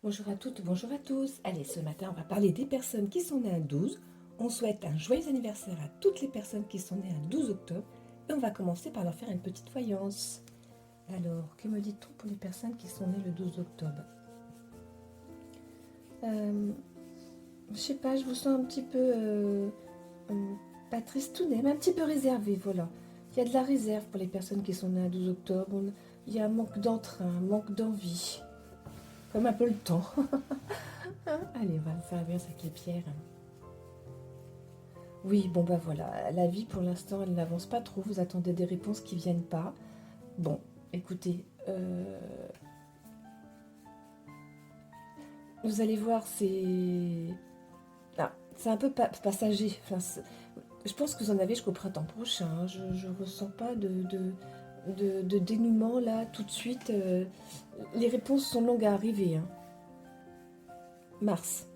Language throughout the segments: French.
Bonjour à toutes, bonjour à tous. Allez, ce matin, on va parler des personnes qui sont nées un 12. On souhaite un joyeux anniversaire à toutes les personnes qui sont nées un 12 octobre. Et on va commencer par leur faire une petite voyance. Alors, que me dit-on pour les personnes qui sont nées le 12 octobre Je sais pas, je vous sens un petit peu, pas tristounet, mais un petit peu réservé, voilà. Il y a de la réserve pour les personnes qui sont nées un 12 octobre. Il y a un manque d'entrain, un manque d'envie. Comme un peu le temps. Allez, on va faire la voyance avec les pierres. Oui, bon bah voilà, la vie pour l'instant elle n'avance pas trop, vous attendez des réponses qui viennent pas. Bon, écoutez, vous allez voir, c'est un peu passager. Enfin, je pense que vous en avez jusqu'au printemps prochain, hein. Je ne ressens pas de dénouement là tout de suite. Les réponses sont longues à arriver, hein. Mars.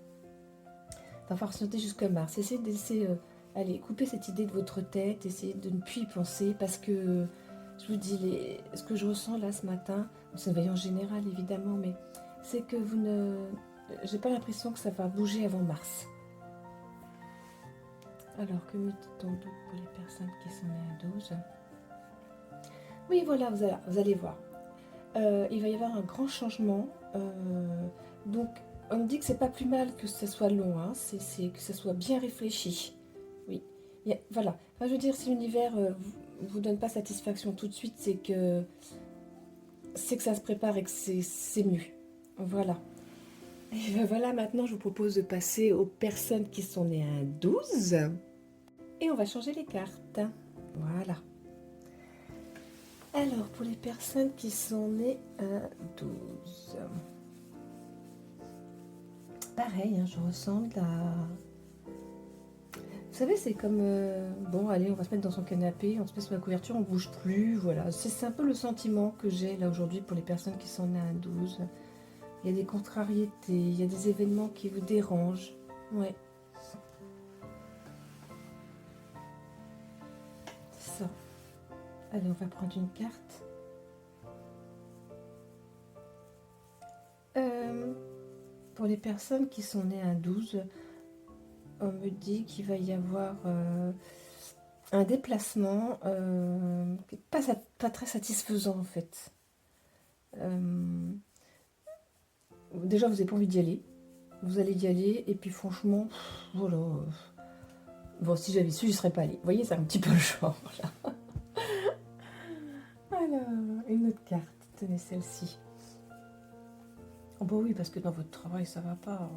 Il va falloir se noter jusqu'à mars. Essayez de laisser, allez, couper cette idée de votre tête, essayez de ne plus y penser parce que je vous dis, ce que je ressens là ce matin, c'est une veille en général évidemment, mais c'est que vous ne. J'ai pas l'impression que ça va bouger avant mars. Alors, que me dit-on d'autre pour les personnes qui sont nées à 12? Oui, voilà, vous allez voir. Il va y avoir un grand changement. Donc, on me dit que c'est pas plus mal que ce soit long, hein, que ce soit bien réfléchi. Oui, voilà. Enfin, je veux dire, si l'univers vous donne pas satisfaction tout de suite, c'est que ça se prépare et que c'est mieux. Voilà. Et ben voilà, maintenant je vous propose de passer aux personnes qui sont nées un 12. Et on va changer les cartes. Voilà. Alors, pour les personnes qui sont nées un 12. Pareil, hein, je ressens de la. Vous savez, c'est comme, bon, allez, on va se mettre dans son canapé, on se met sur la couverture, on bouge plus, voilà. C'est un peu le sentiment que j'ai là aujourd'hui pour les personnes qui sont nées à 12. Il y a des contrariétés, il y a des événements qui vous dérangent. Ouais, c'est ça. Allez, on va prendre une carte. Pour les personnes qui sont nées à 12, on me dit qu'il va y avoir un déplacement pas très satisfaisant en fait. Déjà, vous n'avez pas envie d'y aller. Vous allez y aller, et puis franchement, voilà. Bon, si j'avais su, je ne serais pas allée. Vous voyez, c'est un petit peu le genre, là. Alors, une autre carte. Tenez celle-ci. Oh bah oui, parce que dans votre travail, ça va pas.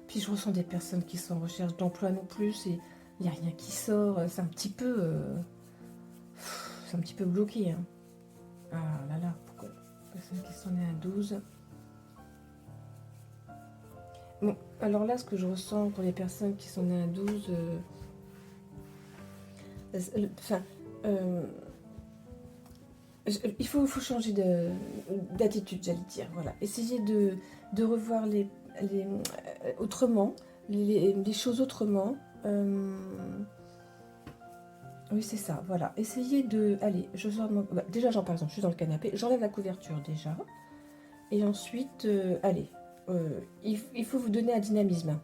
Puis je ressens des personnes qui sont en recherche d'emploi non plus, et il n'y a rien qui sort. C'est un petit peu bloqué, hein. Ah là là, pourquoi les personnes qui sont nées à 12. Bon, alors là, ce que je ressens pour les personnes qui sont nées à 12, enfin, il faut changer d'attitude, j'allais dire. Voilà. Essayez de revoir autrement, les choses autrement. Oui, c'est ça, voilà. Essayez de. Allez, déjà, par exemple, je suis dans le canapé, j'enlève la couverture déjà. Et ensuite, allez, il faut vous donner un dynamisme.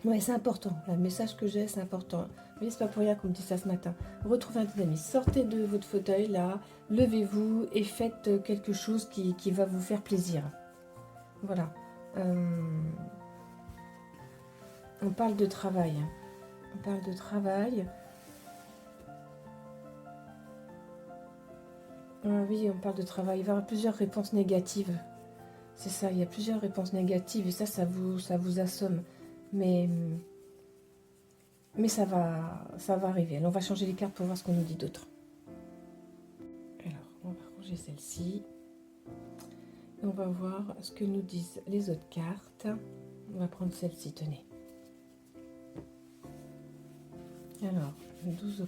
Ouais, c'est important. Le message que j'ai, c'est important. Mais c'est pas pour rien qu'on me dit ça ce matin. Retrouvez un dynamisme. Sortez de votre fauteuil là, levez-vous et faites quelque chose qui va vous faire plaisir. Voilà. On parle de travail. On parle de travail. Ah oui, on parle de travail. Il va y avoir plusieurs réponses négatives. C'est ça, il y a plusieurs réponses négatives et ça vous assomme. Mais ça va arriver. Alors, on va changer les cartes pour voir ce qu'on nous dit d'autre. Alors, on va ranger celle-ci. Et on va voir ce que nous disent les autres cartes. On va prendre celle-ci, tenez. Alors, le 12.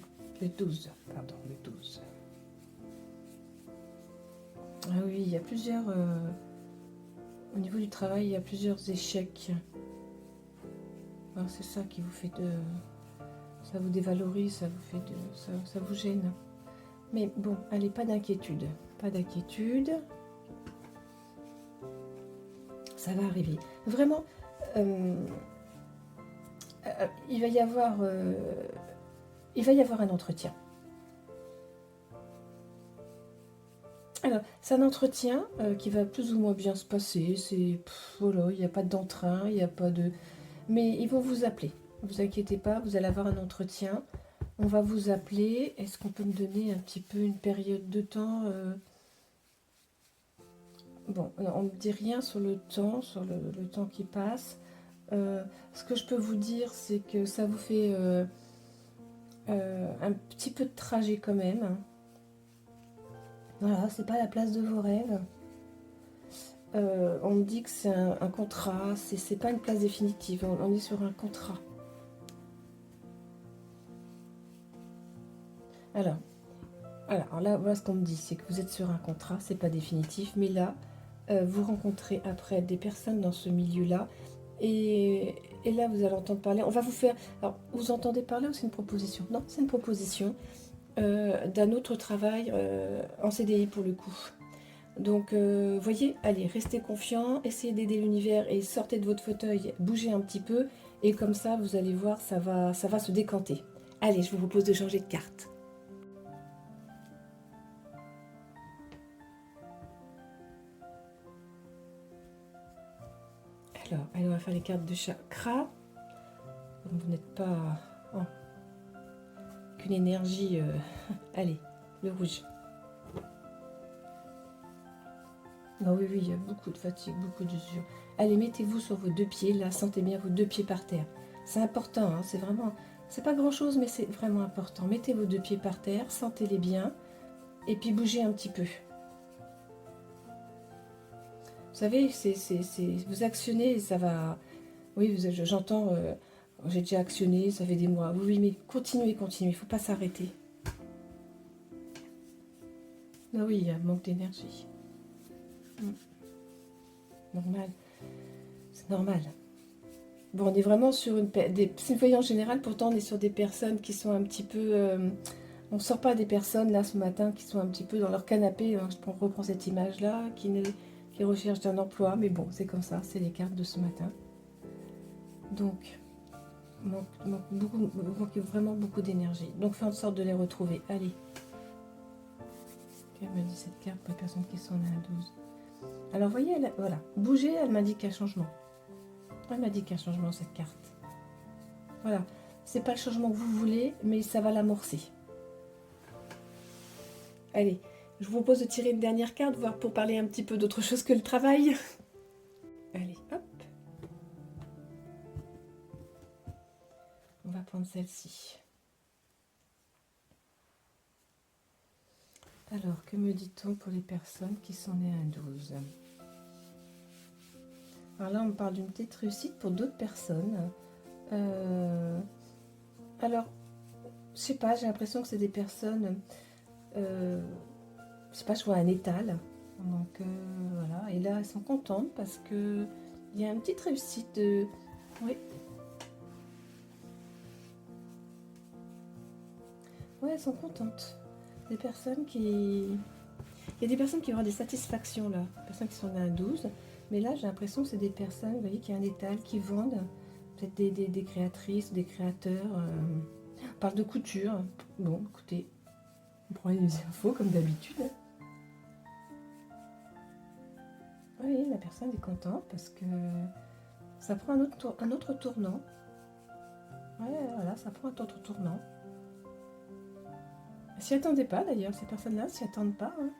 Ah oui, il y a plusieurs... au niveau du travail, il y a plusieurs échecs. Alors, c'est ça qui vous fait de... Ça vous dévalorise, ça vous fait de... Ça vous gêne. Mais bon, allez, pas d'inquiétude. Pas d'inquiétude. ça va arriver. Vraiment, il va y avoir un entretien. Alors, c'est un entretien qui va plus ou moins bien se passer. Voilà, il n'y a pas d'entrain, il n'y a pas de... Mais ils vont vous appeler. Ne vous inquiétez pas, vous allez avoir un entretien. On va vous appeler. Est-ce qu'on peut me donner un petit peu une période de temps Bon, on ne me dit rien sur le temps, sur le temps qui passe. Ce que je peux vous dire, c'est que ça vous fait un petit peu de trajet quand même. Voilà, c'est pas la place de vos rêves. On me dit que c'est un contrat, c'est pas une place définitive, on est sur un contrat. Alors là, voilà ce qu'on me dit, c'est que vous êtes sur un contrat, c'est pas définitif, mais là, vous rencontrez après des personnes dans ce milieu-là, et là, vous allez entendre parler, on va vous faire... Alors, vous entendez parler ou c'est une proposition? Non, c'est une proposition d'un autre travail en CDI pour le coup. Donc, voyez, allez, restez confiants, essayez d'aider l'univers et sortez de votre fauteuil, bougez un petit peu, et comme ça, vous allez voir, ça va se décanter. Allez, je vous propose de changer de carte. Alors, allez, on va faire les cartes de chakra. Donc, vous n'êtes pas qu'une énergie... Allez, le rouge. Non, oui, il y a beaucoup de fatigue, beaucoup d'usure. Allez, mettez-vous sur vos deux pieds, là, sentez bien vos deux pieds par terre. C'est important, hein, c'est vraiment... C'est pas grand-chose, mais c'est vraiment important. Mettez vos deux pieds par terre, sentez-les bien, et puis bougez un petit peu. Vous savez, vous actionnez, ça va... Oui, j'entends, j'ai déjà actionné, ça fait des mois. Oui, mais continuez, il ne faut pas s'arrêter. Ah oui, il y a un manque d'énergie. Normal. C'est normal. Bon, on est vraiment sur c'est une voyance générale, pourtant on est sur des personnes qui sont un petit peu... on ne sort pas des personnes là ce matin qui sont un petit peu dans leur canapé, hein, je reprends cette image-là, qui recherchent un emploi, mais bon, c'est comme ça, c'est les cartes de ce matin. Donc, manque vraiment beaucoup d'énergie. Donc, fais en sorte de les retrouver. Allez. Elle me dit cette carte pour les personnes qui sont nées à 12. Alors, vous voyez, voilà, bouger, elle m'indique un changement. Elle m'indique un changement, cette carte. Voilà, c'est pas le changement que vous voulez, mais ça va l'amorcer. Allez, je vous propose de tirer une dernière carte, voir pour parler un petit peu d'autre chose que le travail. Allez, hop. On va prendre celle-ci. Alors, que me dit-on pour les personnes qui sont nées à 12? Alors là, on parle d'une petite réussite pour d'autres personnes. Alors, je sais pas, j'ai l'impression que c'est des personnes... je sais pas, je vois un étal. Donc, voilà. Et là, elles sont contentes parce que il y a une petite réussite de... Oui. Ouais, elles sont contentes. Des personnes qui... Il y a des personnes qui auront des satisfactions là. Des personnes qui sont nées à 12. Mais là, j'ai l'impression que c'est des personnes, vous voyez, qui ont un étal, qui vendent. Peut-être des créatrices, des créateurs. On parle de couture. Bon, écoutez, on prend les infos comme d'habitude. Oui, la personne est contente parce que ça prend un autre tournant. Ouais, voilà, ça prend un autre tournant. Elles s'y attendaient pas d'ailleurs, ces personnes-là s'y attendent pas. Hein.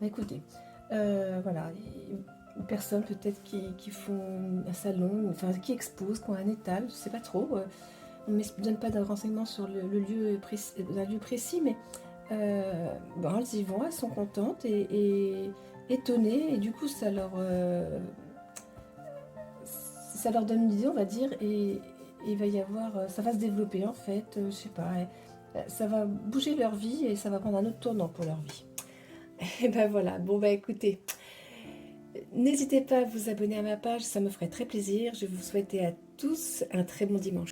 Bah, écoutez, voilà, une personne peut-être qui font un salon, enfin qui expose, qui ont un étal, je sais pas trop. On ne me donne pas de renseignements sur le lieu un lieu précis, mais bon, elles y vont, elles sont contentes et étonnées, et du coup ça leur donne une idée, on va dire, et il va y avoir, ça va se développer en fait, je sais pas, ça va bouger leur vie et ça va prendre un autre tournant pour leur vie. Et ben voilà, bon bah écoutez, n'hésitez pas à vous abonner à ma page, ça me ferait très plaisir. Je vais vous souhaiter à tous un très bon dimanche.